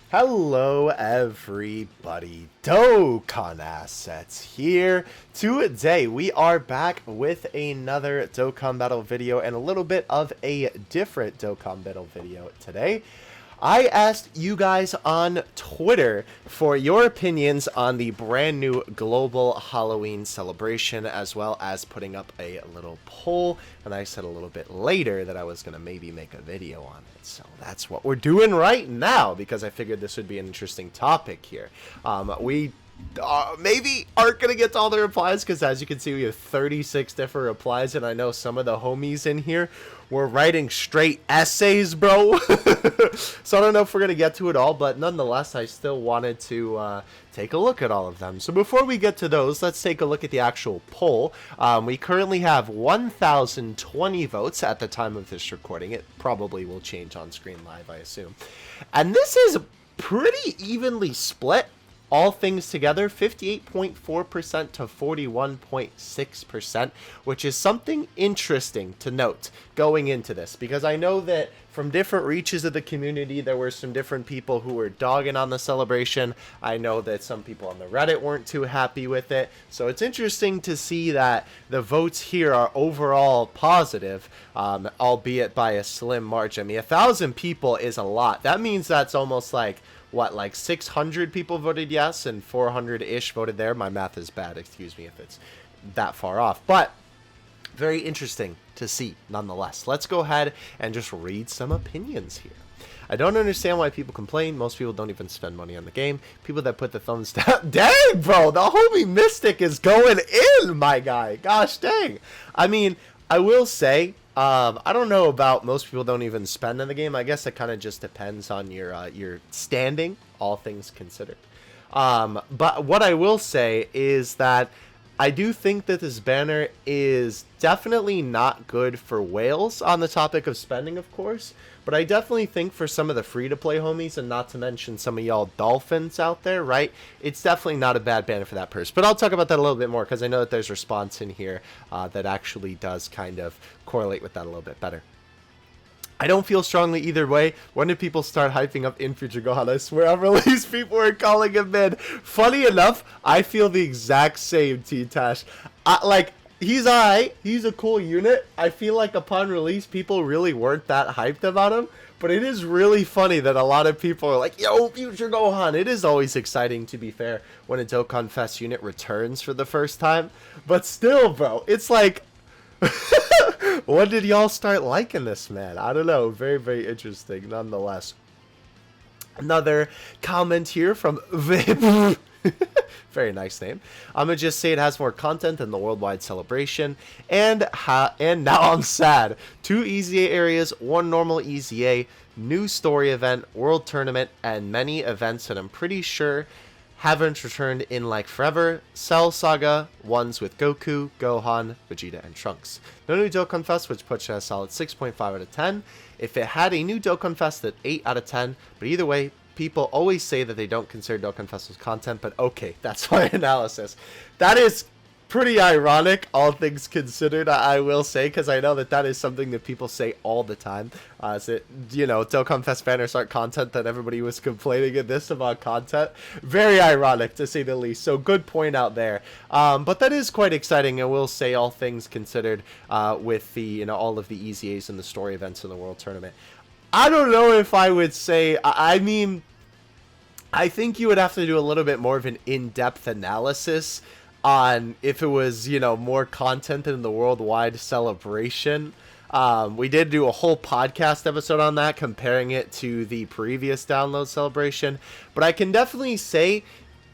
Hello everybody, Dokkan Assets here. Today we are back with another Dokkan Battle video and a little bit of a different Dokkan Battle video today. I asked you guys on Twitter for your opinions on the brand new global Halloween celebration, as well as putting up a little poll, and I said a little bit later that I was going to maybe make a video on it. So that's what we're doing right now, because I figured this would be an interesting topic here. We maybe aren't going to get to all the replies, because as you can see, we have 36 different replies, and I know some of the homies in here were writing straight essays, bro. So I don't know if we're going to get to it all, but nonetheless, I still wanted to take a look at all of them. So before we get to those, let's take a look at the actual poll. We currently have 1,020 votes at the time of this recording. It probably will change on screen live, I assume. And this is pretty evenly split. All things together, 58.4% to 41.6%, which is something interesting to note going into this, because I know that from different reaches of the community, there were some different people who were dogging on the celebration. I know that some people on the Reddit weren't too happy with it, so it's interesting to see that the votes here are overall positive, albeit by a slim margin. I mean, 1,000 people is a lot. That means that's almost like, what, like 600 people voted yes and 400-ish voted there. My math is bad, excuse me if it's that far off, but very interesting to see nonetheless. Let's go ahead and just read some opinions here. I don't understand why people complain. Most people don't even spend money on the game. People that put the thumbs down. Dang, bro, the homie Mystic is going in, my guy. Gosh dang. I mean, I will say, I don't know about most people don't even spend in the game. I guess it kind of just depends on your standing, all things considered. But what I will say is that I do think that this banner is definitely not good for whales, on the topic of spending, of course. But I definitely think for some of the free-to-play homies, and not to mention some of y'all dolphins out there, right? It's definitely not a bad banner for that purse. But I'll talk about that a little bit more, because I know that there's response in here that actually does kind of correlate with that a little bit better. I don't feel strongly either way. When did people start hyping up in future Gohan? I swear on release, people were calling him mid. Funny enough, I feel the exact same, T-Tash. Like, he's alright. He's a cool unit. I feel like upon release, people really weren't that hyped about him. But it is really funny that a lot of people are like, yo, future Gohan. It is always exciting, to be fair, when a Dokkan Fest unit returns for the first time. But still, bro, it's like... When did y'all start liking this man? I don't know. Very, very interesting nonetheless. Another comment here from Vip. Very nice name. I'm going to just say it has more content than the worldwide celebration. And now I'm sad. 2 EZA areas, 1 normal EZA, new story event, world tournament, and many events that I'm pretty sure haven't returned in like forever. Cell Saga, ones with Goku, Gohan, Vegeta, and Trunks. No new Dokkan Fest, which puts it at a solid 6.5 out of 10. If it had a new Dokkan Fest, at 8 out of 10. But either way, people always say that they don't consider Dokkan Fest as content, but okay, that's my analysis. That is pretty ironic, all things considered, I will say, because I know that that is something that people say all the time. Is it, you know, Dokkan Fest banners aren't content, that everybody was complaining in this about content. Very ironic, to say the least. So good point out there. But that is quite exciting, and we'll say all things considered with the, you know, all of the EZAs and the story events in the World Tournament. I don't know if I would say, I mean, I think you would have to do a little bit more of an in-depth analysis on if it was, you know, more content in the worldwide celebration. We did do a whole podcast episode on that, comparing it to the previous download celebration, but I can definitely say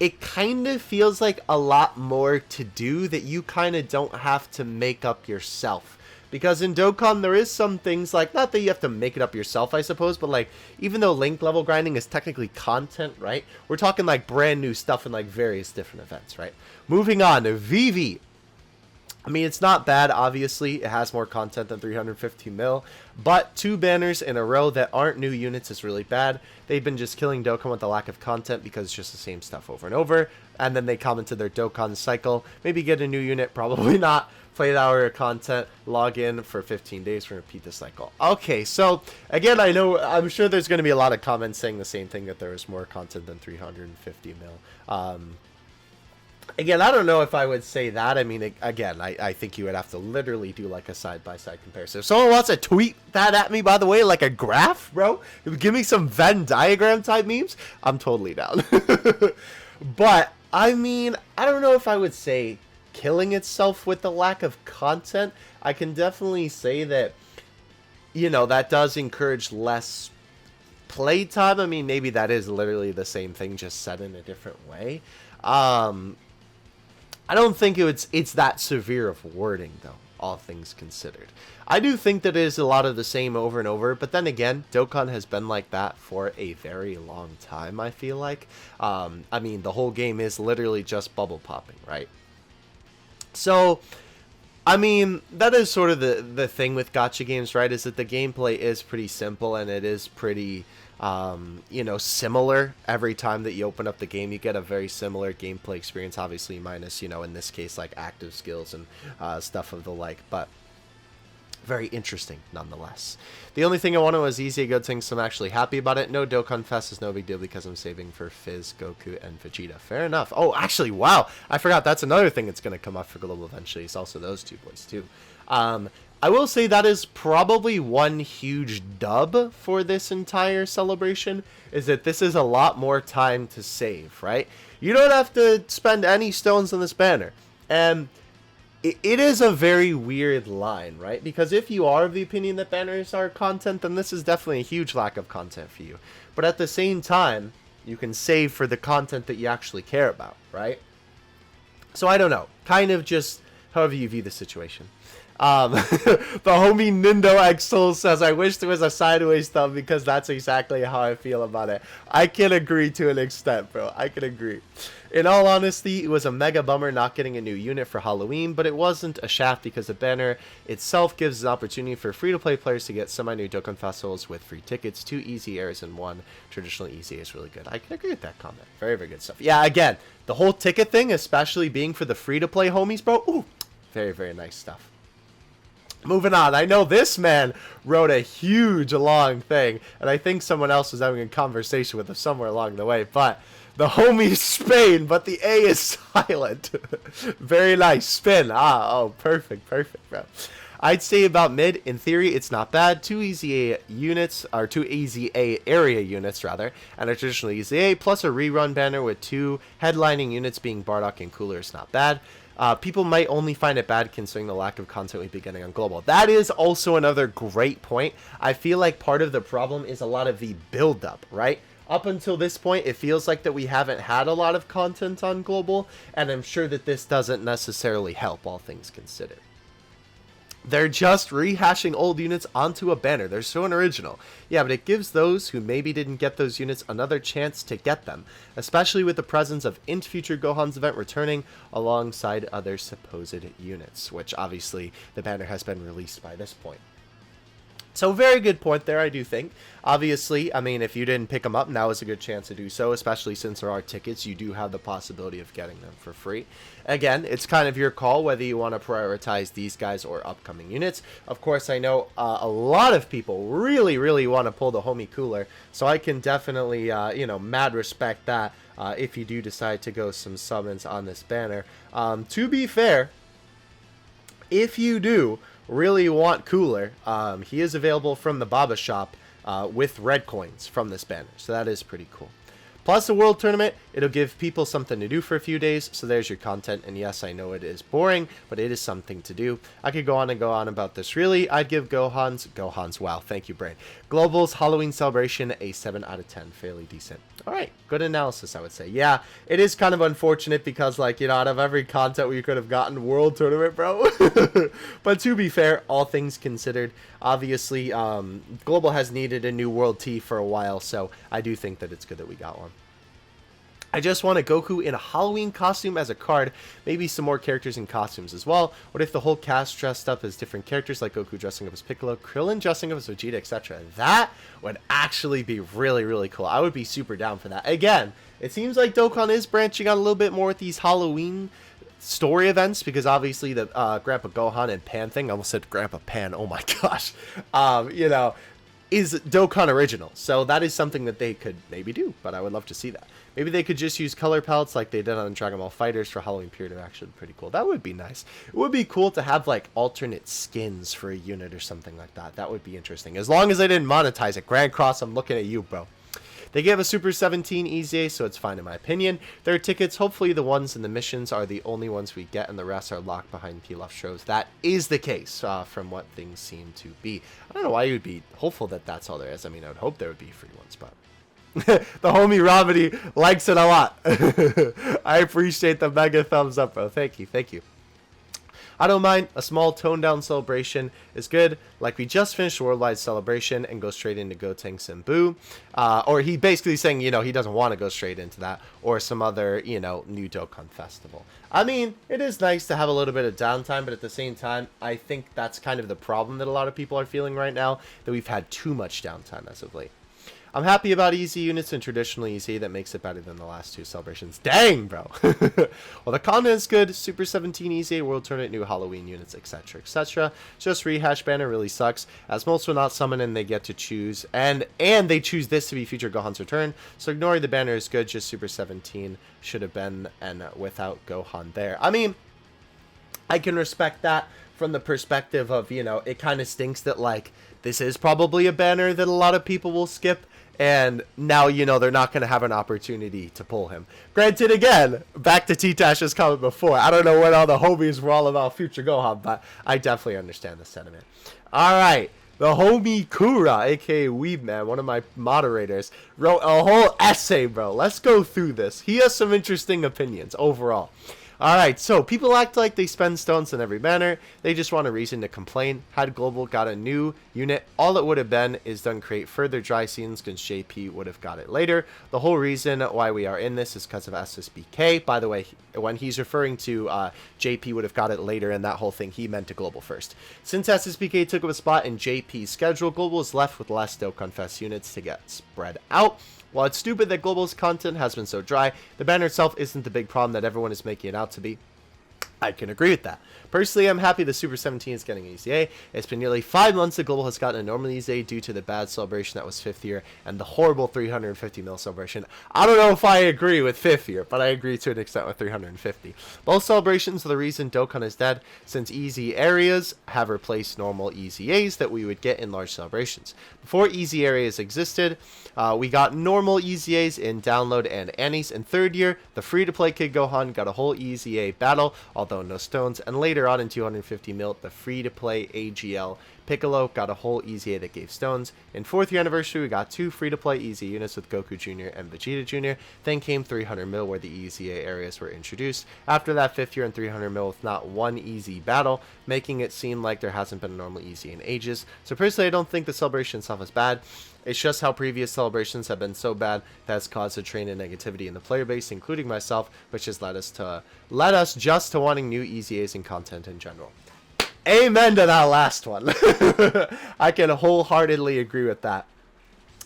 it kind of feels like a lot more to do that you kind of don't have to make up yourself. Because in Dokkan, there is some things like, not that you have to make it up yourself, I suppose, but like, even though link level grinding is technically content, right? We're talking like brand new stuff in like various different events, right? Moving on to VV. I mean, it's not bad, obviously. It has more content than 350 mil, but 2 banners in a row that aren't new units is really bad. They've been just killing Dokkan with the lack of content because it's just the same stuff over and over. And then they commented their Dokkan cycle. Maybe get a new unit, probably not. play the hour of content, log in for 15 days, for repeat the cycle. Okay, so again, I'm sure there's going to be a lot of comments saying the same thing, that there is more content than 350 mil. Again, I don't know if I would say that. I mean, again, I think you would have to literally do like a side-by-side comparison. If someone wants to tweet that at me, by the way, like a graph, bro, give me some Venn diagram type memes, I'm totally down. But, I mean, I don't know if I would say killing itself with the lack of content. I can definitely say that, you know, that does encourage less playtime. I mean, maybe that is literally the same thing, just said in a different way. I don't think it's that severe of wording, though, all things considered. I do think that it is a lot of the same over and over, but then again, Dokkan has been like that for a very long time, I feel like. I mean, the whole game is literally just bubble popping, right? So, I mean, that is sort of the thing with gacha games, right, is that the gameplay is pretty simple, and it is pretty... you know, similar every time that you open up the game. You get a very similar gameplay experience, obviously minus, you know, in this case, like active skills and stuff of the like, but very interesting nonetheless. The only thing I wanted was easy, good things, so I'm actually happy about it. No Dokkan Fest is no big deal because I'm saving for Fizz, Goku, and Vegeta. Fair enough. Oh, actually, wow, I forgot that's another thing that's going to come up for Global eventually. It's also those two boys too. I will say that is probably one huge dub for this entire celebration, is that this is a lot more time to save, right? You don't have to spend any stones on this banner. And it is a very weird line, right? Because if you are of the opinion that banners are content, then this is definitely a huge lack of content for you. But at the same time, you can save for the content that you actually care about, right? So I don't know. Kind of just however you view the situation. The homie Nindo Exol says, I wish there was a sideways thumb because that's exactly how I feel about it. I can agree to an extent, bro. I can agree. In all honesty, it was a mega bummer not getting a new unit for Halloween, but it wasn't a shaft because the banner itself gives an opportunity for free-to-play players to get semi-new Dokkan festivals with free tickets, 2 easy airs and 1 traditional easy is really good. I can agree with that comment. Very, very good stuff. Yeah, again, the whole ticket thing, especially being for the free-to-play homies, bro, ooh, very, very nice stuff. Moving on, I know this man wrote a huge long thing, and I think someone else was having a conversation with him somewhere along the way, but the homie Spain, but the A is silent. Very nice. Spin. Oh, perfect, bro. I'd say about mid. In theory, it's not bad. 2 easy A units, or 2 easy A area units, rather, and a traditional easy A, plus a rerun banner with 2 headlining units being Bardock and Cooler is not bad. People might only find it bad considering the lack of content we've been getting on Global. That is also another great point. I feel like part of the problem is a lot of the build-up, right? Up until this point, it feels like that we haven't had a lot of content on Global, and I'm sure that this doesn't necessarily help, all things considered. They're just rehashing old units onto a banner. They're so unoriginal. Yeah, but it gives those who maybe didn't get those units another chance to get them, especially with the presence of Into Future Gohan's event returning alongside other supposed units, which obviously the banner has been released by this point. So very good point there, I do think. Obviously, I mean, if you didn't pick them up, now is a good chance to do so, especially since there are tickets. You do have the possibility of getting them for free. Again, it's kind of your call whether you want to prioritize these guys or upcoming units. Of course, I know a lot of people really, really want to pull the homie Cooler, so I can definitely, you know, mad respect that if you do decide to go some summons on this banner. To be fair, if you do really want Cooler, he is available from the Baba shop with red coins from this banner, so that is pretty cool. Plus the World Tournament, it'll give people something to do for a few days, so there's your content, and yes, I know it is boring, but it is something to do. I could go on and go on about this, really. I'd give Gohan's, wow, thank you, Brain. Global's Halloween celebration a 7 out of 10, fairly decent. Alright, good analysis, I would say. Yeah, it is kind of unfortunate because, like, you know, out of every content we could have gotten, World Tournament, bro. But to be fair, all things considered, obviously, Global has needed a new World T for a while, so I do think that it's good that we got one. I just want a Goku in a Halloween costume as a card, maybe some more characters in costumes as well. What if the whole cast dressed up as different characters, like Goku dressing up as Piccolo, Krillin dressing up as Vegeta, etc.? That would actually be really, really cool. I would be super down for that. Again, it seems like Dokkan is branching out a little bit more with these Halloween story events, because obviously the Grandpa Gohan and Pan thing, I almost said Grandpa Pan, oh my gosh, you know, is Dokkan original. So that is something that they could maybe do, but I would love to see that. Maybe they could just use color palettes like they did on Dragon Ball FighterZ for Halloween period of action. Pretty cool. That would be nice. It would be cool to have like alternate skins for a unit or something like that. That would be interesting. As long as they didn't monetize it. Grand Cross, I'm looking at you, bro. They gave a Super 17 EZA, so it's fine in my opinion. Their tickets, hopefully the ones in the missions are the only ones we get, and the rest are locked behind Pilaf shows. That is the case, from what things seem to be. I don't know why you would be hopeful that that's all there is. I mean, I would hope there would be free ones, but... the homie Romedy likes it a lot. I appreciate the mega thumbs up, bro. Thank you, thank you. I don't mind. A small toned down celebration is good. Like we just finished Worldwide Celebration and go straight into Gotenks and Boo. Or he basically saying, you know, he doesn't want to go straight into that. Or some other, you know, new Dokkan festival. I mean, it is nice to have a little bit of downtime, but at the same time, I think that's kind of the problem that a lot of people are feeling right now. That we've had too much downtime as of late. I'm happy about easy units and traditional easy. That makes it better than the last two celebrations. Dang, bro. Well, the content is good. Super 17 easy, World Tournament, new Halloween units, etc., etc. Just rehash banner really sucks, as most will not summon and they get to choose. And they choose this to be future Gohan's return. So ignoring the banner is good. Just Super 17 should have been, and without Gohan there. I mean, I can respect that from the perspective of, you know, it kind of stinks that, like, this is probably a banner that a lot of people will skip. And now, you know, they're not going to have an opportunity to pull him. Granted, again, back to T-Tash's comment before. I don't know what all the homies were all about future Gohan, but I definitely understand the sentiment. All right. The homie Kura, a.k.a. Weebman, one of my moderators, wrote a whole essay, bro. Let's go through this. He has some interesting opinions overall. Alright, so people act like they spend stones in every banner. They just want a reason to complain. Had Global got a new unit, all it would have been is done create further dry scenes because JP would have got it later. The whole reason why we are in this is because of SSBK. By the way, when he's referring to JP would have got it later and that whole thing, he meant to Global first. Since SSBK took up a spot in JP's schedule, Global is left with less Dokkan Fest units to get spread out. While it's stupid that Global's content has been so dry, the banner itself isn't the big problem that everyone is making it out to be. I can agree with that. Personally, I'm happy the Super 17 is getting an EZA. It's been nearly 5 months that Global has gotten a normal EZA due to the bad celebration that was 5th year and the horrible 350 mil celebration. I don't know if I agree with 5th year, but I agree to an extent with 350. Both celebrations are the reason Dokkan is dead, since easy areas have replaced normal EZAs that we would get in large celebrations. Before easy areas existed, we got normal EZAs in Download and Annie's. In 3rd year, the free-to-play Kid Gohan got a whole EZA battle, although no stones, and later on in 250 mil, the free-to-play AGL Piccolo got a whole EZA that gave stones. In 4th year anniversary, we got 2 free-to-play EZA units with Goku Jr. and Vegeta Jr. Then came 300 mil where the EZA areas were introduced. After that, 5th year and 300 mil with not one easy battle, making it seem like there hasn't been a normal EZA in ages. So personally, I don't think the celebration itself is bad. It's just how previous celebrations have been so bad that has caused a train of negativity in the player base, including myself, which has led us just to wanting new EZAs and content in general. Amen to that last one. I can wholeheartedly agree with that.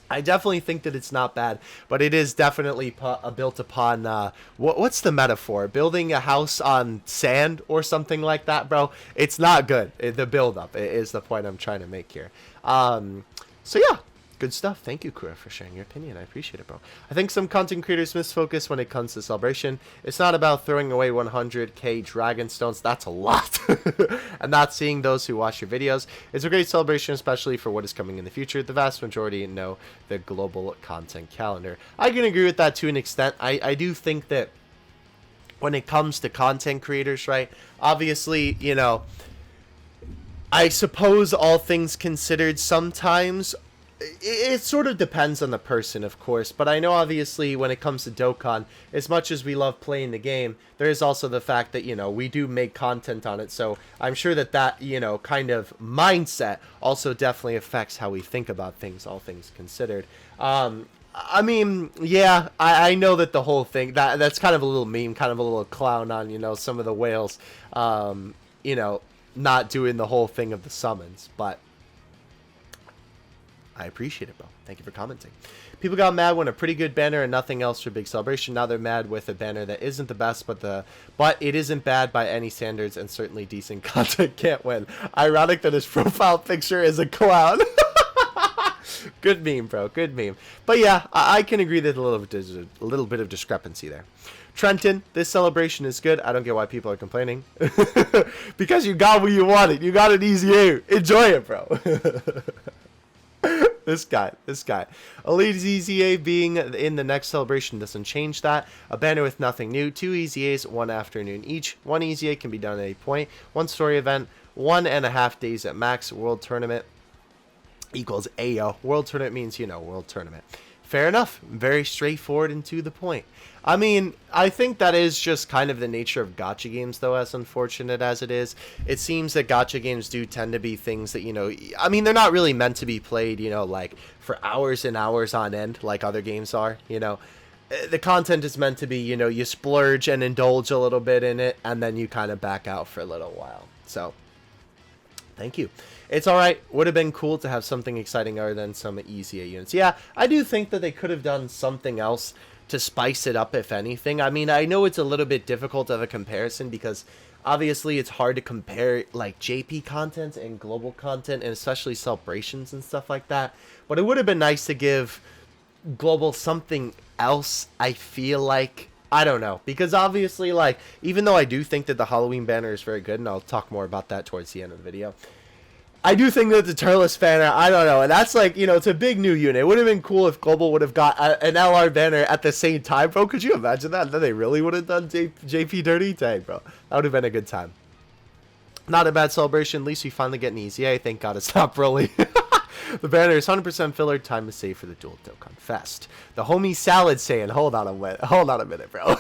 I definitely think that it's not bad, but it is definitely built upon, what's the metaphor? Building a house on sand or something like that, bro? It's not good. The build-up is the point I'm trying to make here. So yeah. Good stuff. Thank you, Kura, for sharing your opinion. I appreciate it, bro. I think some content creators misfocus when it comes to celebration. It's not about throwing away 100k dragon stones. That's a lot. And not seeing those who watch your videos. It's a great celebration, especially for what is coming in the future. The vast majority know the global content calendar. I can agree with that to an extent. I do think that when it comes to content creators, right, obviously, you know, I suppose all things considered, sometimes it sort of depends on the person, of course, but I know obviously when it comes to Dokkan, as much as we love playing the game, there is also the fact that, you know, we do make content on it, so I'm sure that, you know, kind of mindset also definitely affects how we think about things, all things considered. I mean, yeah, I know that the whole thing, that's kind of a little meme, kind of a little clown on, you know, some of the whales, you know, not doing the whole thing of the summons, but I appreciate it, bro. Thank you. Thank you for commenting. People got mad when a pretty good banner and nothing else for Big Celebration. Now they're mad with a banner that isn't the best, but it isn't bad by any standards, and certainly decent content can't win. Ironic that his profile picture is a clown. Good meme, bro. Good meme. But yeah, I can agree that there's a little bit of discrepancy there. Trenton, this celebration is good. I don't get why people are complaining. Because you got what you wanted. You got an easy A. Enjoy it, bro. This guy. Elite's easy A being in the next celebration doesn't change that. A banner with nothing new. 2 easy A's, 1 afternoon each. 1 easy A can be done at any point. 1 story event, 1.5 days at max. World tournament equals AO. World tournament means, world tournament. Fair enough. Very straightforward and to the point. I mean, I think that is just kind of the nature of gacha games, though, as unfortunate as it is. It seems that gacha games do tend to be things that, I mean, they're not really meant to be played, like for hours and hours on end, like other games are, The content is meant to be, you splurge and indulge a little bit in it, and then you kind of back out for a little while. So, thank you. It's alright. Would have been cool to have something exciting other than some easy A units. Yeah, I do think that they could have done something else to spice it up, if anything. I mean, I know it's a little bit difficult of a comparison because obviously it's hard to compare like JP content and global content and especially celebrations and stuff like that. But it would have been nice to give global something else, I feel like. I don't know, because obviously, like, even though I do think that the Halloween banner is very good, and I'll talk more about that towards the end of the video, I do think that the Turles banner, I don't know, and that's like, it's a big new unit. It would have been cool if Global would have got an LR banner at the same time, bro. Could you imagine that? Then they really would have done JP dirty? Dang, bro. That would have been a good time. Not a bad celebration. At least we finally get an easy A. Thank God it's not Broly. The banner is 100% filler. Time to save for the dual Dokkan Fest. The homie Salad saying, hold on a minute, bro.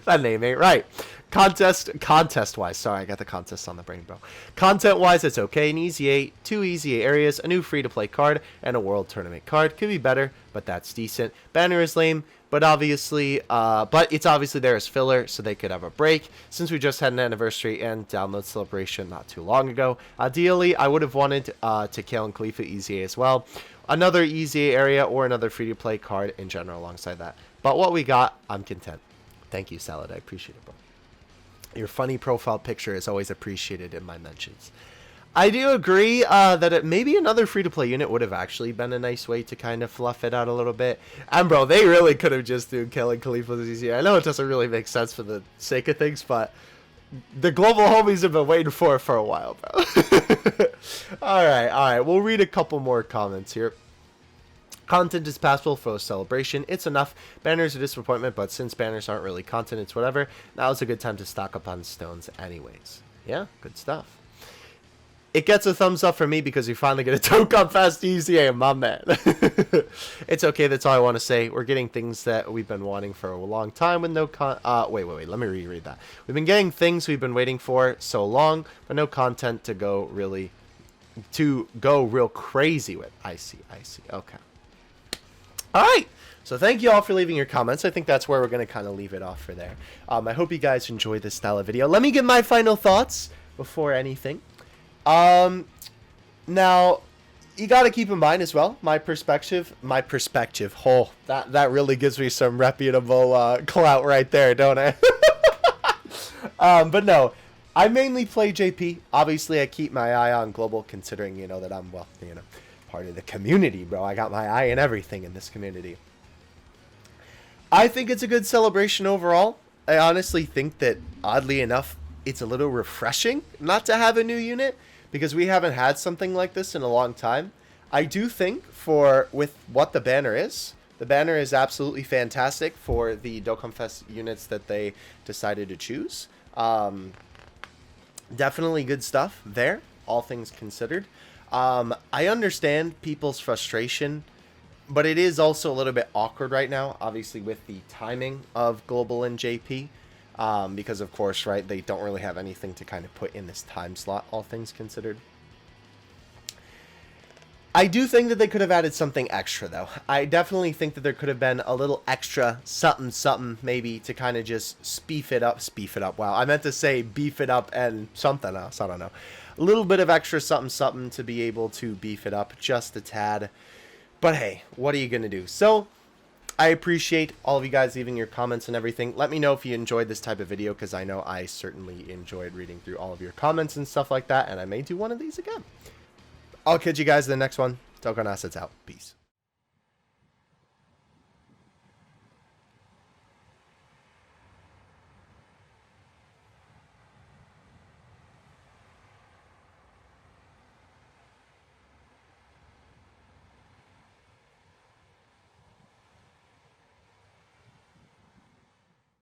That name ain't right. Contest-wise. Sorry, I got the contest on the brain, bro. Content-wise, it's okay. An easy 8, 2 easy areas, a new free-to-play card, and a world tournament card. Could be better, but that's decent. Banner is lame, but it's obviously there as filler, so they could have a break. Since we just had an anniversary and download celebration not too long ago, ideally, I would have wanted to Kale and Khalifa easy as well. Another easy area or another free-to-play card in general alongside that. But what we got, I'm content. Thank you, Salad. I appreciate it, bro. Your funny profile picture is always appreciated in my mentions. I do agree that maybe another free-to-play unit would have actually been a nice way to kind of fluff it out a little bit. And, bro, they really could have just done Killing Khalifa's easier. I know it doesn't really make sense for the sake of things, but the global homies have been waiting for it for a while, bro. All right. We'll read a couple more comments here. Content is passable for a celebration. It's enough. Banners are disappointment, but since banners aren't really content, it's whatever. Now is a good time to stock up on stones anyways. Yeah, good stuff. It gets a thumbs up for me because we finally get a Dokkan Fest ECA, my man. It's okay, that's all I want to say. We're getting things that we've been wanting for a long time with no wait, let me reread that. We've been getting things we've been waiting for so long, but no content to go real crazy with. I see. Okay. All right. So thank you all for leaving your comments. I think that's where we're going to kind of leave it off for there. I hope you guys enjoyed this style of video. Let me get my final thoughts before anything. Now, you got to keep in mind as well, my perspective, oh, that really gives me some reputable, clout right there, don't I? But no, I mainly play JP. Obviously, I keep my eye on global considering, that I'm, part of the community, bro. I got my eye in everything in this community. I think it's a good celebration overall. I honestly think that, oddly enough, it's a little refreshing not to have a new unit because we haven't had something like this in a long time. I do think with what the banner is absolutely fantastic for the Dokkan Fest units that they decided to choose. Definitely good stuff there, all things considered. I understand people's frustration, but it is also a little bit awkward right now, obviously with the timing of Global and JP. Because of course, right, they don't really have anything to kind of put in this time slot, all things considered. I do think that they could have added something extra, though. I definitely think that there could have been a little extra something, maybe, to kind of just beef it up. Wow, I meant to say beef it up and something else. I don't know. A little bit of extra something to be able to beef it up just a tad. But hey, what are you going to do? So I appreciate all of you guys leaving your comments and everything. Let me know if you enjoyed this type of video, because I know I certainly enjoyed reading through all of your comments and stuff like that, and I may do one of these again. I'll catch you guys in the next one. Dokkan Assets out. Peace.